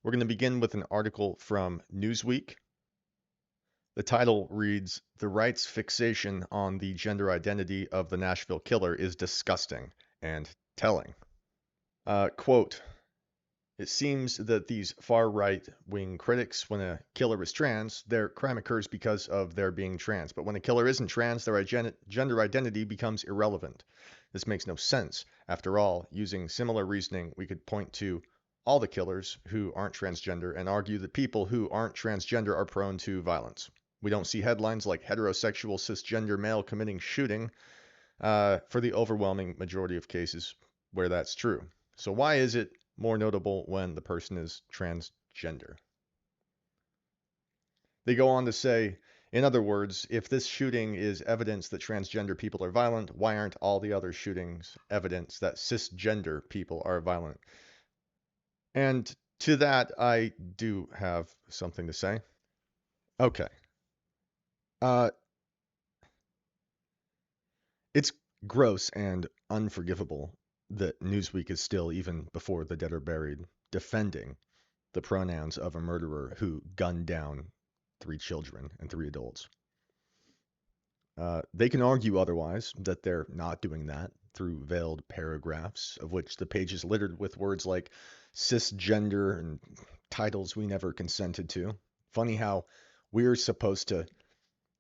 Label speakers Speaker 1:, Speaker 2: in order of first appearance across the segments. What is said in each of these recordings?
Speaker 1: We're going to begin with an article from Newsweek. The title reads, "The right's fixation on the gender identity of the Nashville killer is disgusting and telling." Quote, "It seems that these far right-wing critics, when a killer is trans, their crime occurs because of their being trans. But when a killer isn't trans, their gender identity becomes irrelevant. This makes no sense. After all, using similar reasoning, we could point to all the killers who aren't transgender and argue that people who aren't transgender are prone to violence. We don't see headlines like heterosexual cisgender male committing shooting for the overwhelming majority of cases where that's true. So why is it more notable when the person is transgender?" They go on to say, in other words, if this shooting is evidence that transgender people are violent, why aren't all the other shootings evidence that cisgender people are violent? And to that, I do have something to say. Okay. Uh, it's gross and unforgivable that Newsweek is still, even before the dead are buried, defending the pronouns of a murderer who gunned down 3 children and 3 adults. They can argue otherwise, that they're not doing that through veiled paragraphs, of which the page is littered with words like cisgender and titles we never consented to. Funny how we're supposed to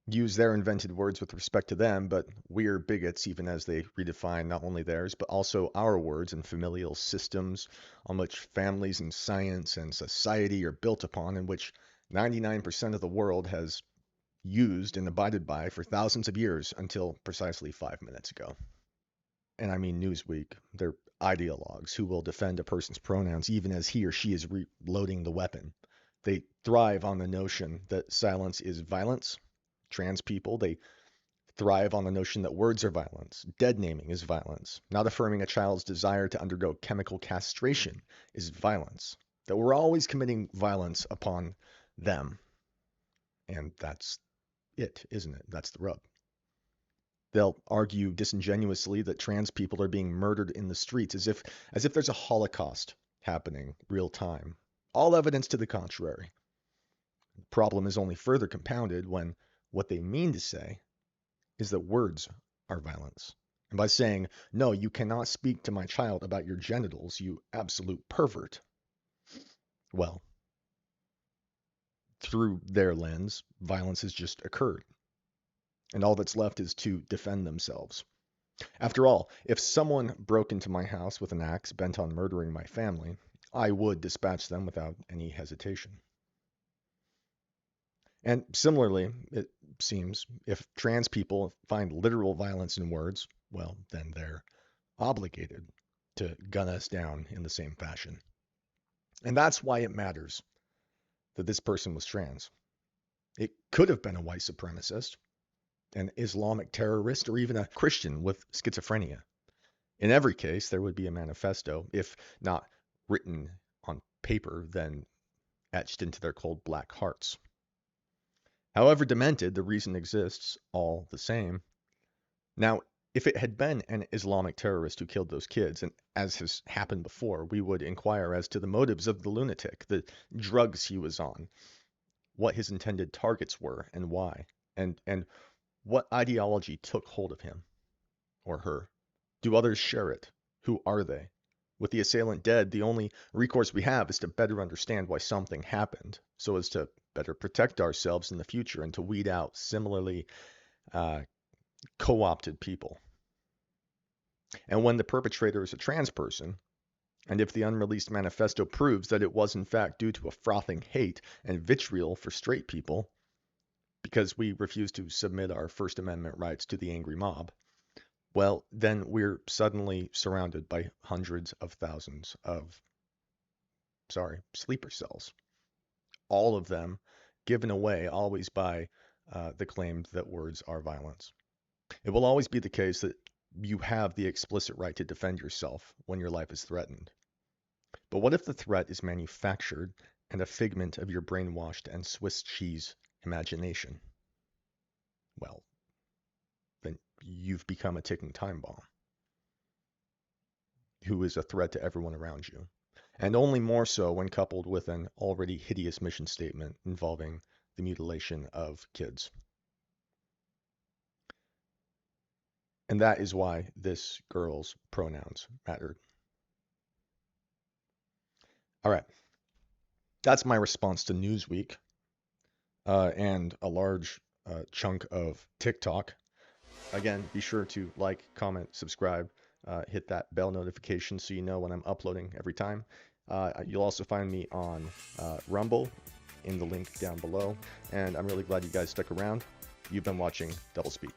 Speaker 1: use their invented words with respect to them, but we're bigots even as they redefine not only theirs, but also our words and familial systems on which families and science and society are built upon, and which 99% of the world has used and abided by for thousands of years until precisely 5 minutes ago. And I mean Newsweek, they're ideologues who will defend a person's pronouns even as he or she is reloading the weapon. They thrive on the notion that silence is violence. Trans people, they thrive on the notion that words are violence. Dead naming is violence. Not affirming a child's desire to undergo chemical castration is violence. That we're always committing violence upon them. And that's it, isn't it? That's the rub. They'll argue disingenuously that trans people are being murdered in the streets as if there's a Holocaust happening real time. All evidence to the contrary. The problem is only further compounded when what they mean to say is that words are violence. And by saying, "No, you cannot speak to my child about your genitals, you absolute pervert," well, through their lens, violence has just occurred. And all that's left is to defend themselves. After all, if someone broke into my house with an axe bent on murdering my family, I would dispatch them without any hesitation. And similarly, it seems, if trans people find literal violence in words, well, then they're obligated to gun us down in the same fashion. And that's why it matters that this person was trans. It could have been a white supremacist, an Islamic terrorist, or even a Christian with schizophrenia. In every case, there would be a manifesto, if not written on paper, then etched into their cold black hearts. However demented, the reason exists all the same. Now, if it had been an Islamic terrorist who killed those kids, and as has happened before, we would inquire as to the motives of the lunatic, the drugs he was on, what his intended targets were and why, and what ideology took hold of him or her. Do others share it? Who are they? With the assailant dead, the only recourse we have is to better understand why something happened, so as to better protect ourselves in the future and to weed out similarly co-opted people. And when the perpetrator is a trans person, and if the unreleased manifesto proves that it was in fact due to a frothing hate and vitriol for straight people, because we refuse to submit our First Amendment rights to the angry mob, well, then we're suddenly surrounded by hundreds of thousands of, sleeper cells. All of them given away always by the claim that words are violence. It will always be the case that you have the explicit right to defend yourself when your life is threatened. But what if the threat is manufactured and a figment of your brainwashed and Swiss cheese imagination? Well, then you've become a ticking time bomb who is a threat to everyone around you. and only more so when coupled with an already hideous mission statement involving the mutilation of kids. And that is why this girl's pronouns mattered. All right. That's my response to Newsweek and a large chunk of TikTok. Again, be sure to like, comment, subscribe, hit that bell notification so you know when I'm uploading every time. You'll also find me on Rumble in the link down below. And I'm really glad you guys stuck around. You've been watching Doublespeak.